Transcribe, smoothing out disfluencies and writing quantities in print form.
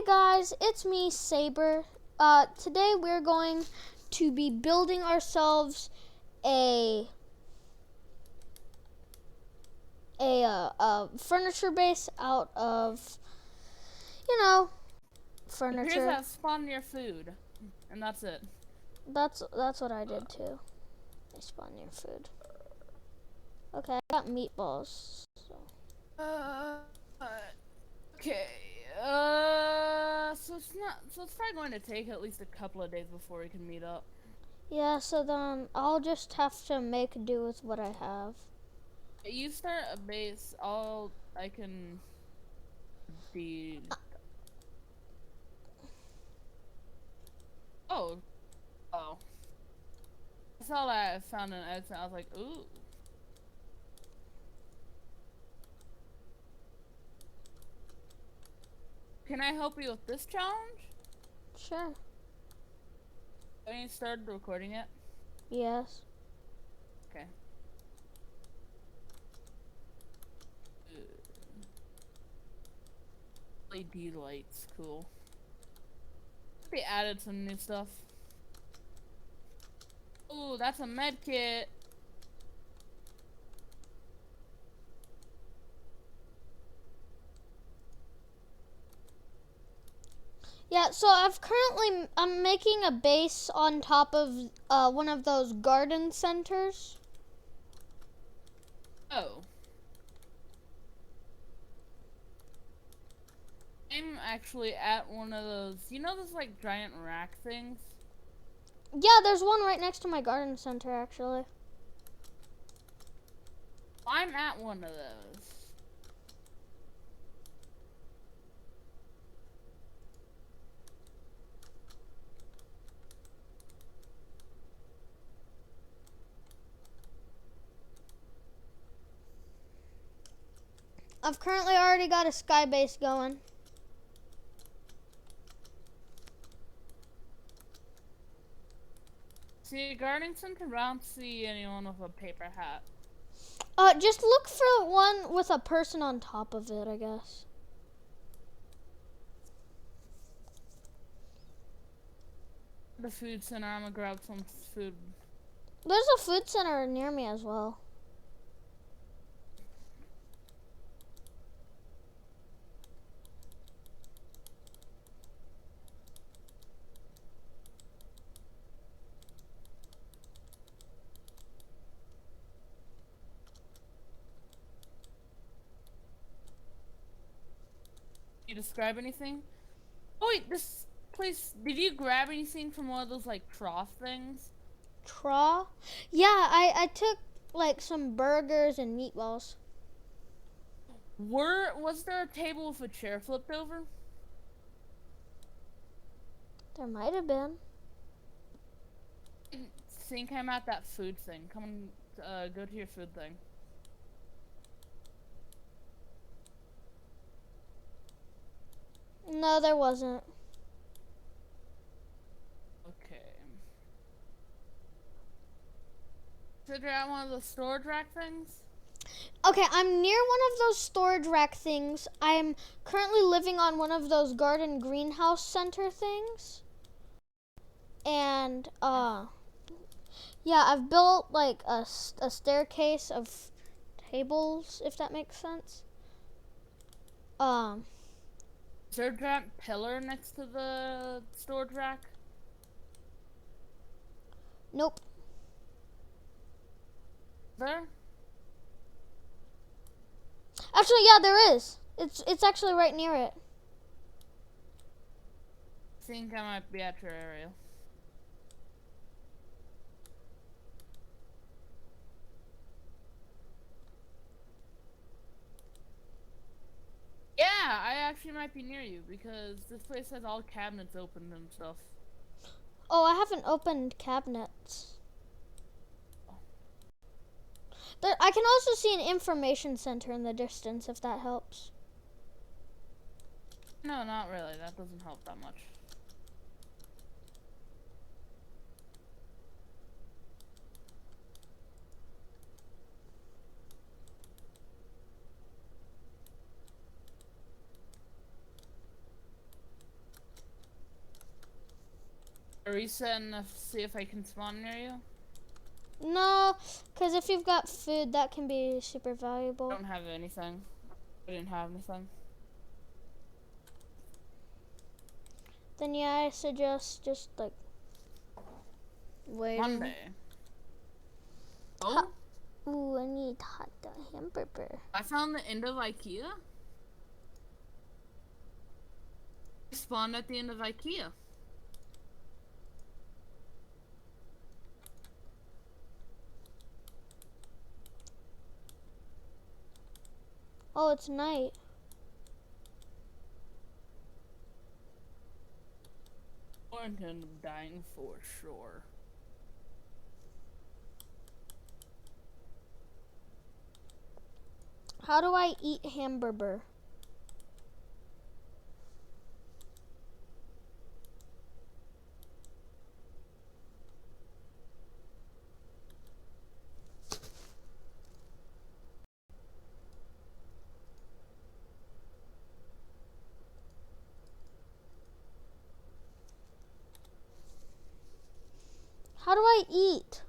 guys, it's me, Saber. Today we're going to be building ourselves a furniture base out of, furniture. Here's that spawn your food, and that's it. That's what I did too. I spawn near food. Okay, I got meatballs. So. Okay. So it's probably going to take at least a couple of days before we can meet up. Yeah, so then I'll just have to make do with what I have. You start a base. I can be. Oh. I saw that. I found an exit. I was like, ooh. Can I help you with this challenge? Sure. Have you started recording it? Yes. Okay. LED lights, cool. They added some new stuff. Ooh, that's a med kit. Yeah, so I'm making a base on top of one of those garden centers. Oh. I'm actually at one of those, those like giant rack things? Yeah, there's one right next to my garden center actually. I'm at one of those. I've currently already got a sky base going. See a gardening center, but I don't see anyone with a paper hat. Just look for one with a person on top of it, I guess. The food center, I'm gonna grab some food. There's a food center near me as well. Can you describe anything? Oh wait, this place, did you grab anything from one of those like trough things? Traw? Yeah, I took like some burgers and meatballs. Was there a table with a chair flipped over? There might have been. I think I'm at that food thing. Come on, go to your food thing. No, there wasn't. Okay. So you're at one of the storage rack things? Okay, I'm near one of those storage rack things. I'm currently living on one of those garden greenhouse center things. And, yeah, I've built like a staircase of tables, if that makes sense. Is there a giant pillar next to the storage rack? Nope. There? Actually, yeah, there is. It's actually right near it. I think I might be at your area. Yeah, I actually might be near you because this place has all cabinets open and stuff. Oh, I haven't opened cabinets. I can also see an information center in the distance, if that helps. No, not really. That doesn't help that much. reset and see if I can spawn near you? No, because if you've got food, that can be super I valuable. don't have anything. I didn't have anything. Then yeah, I suggest just like waiting. Monday. Oh, Ooh, I need hot dog hamburger. I found the end of IKEA. I spawned at the end of IKEA. Oh, it's night. I'm gonna end up dying for sure. How do I eat hamburger? How do I eat?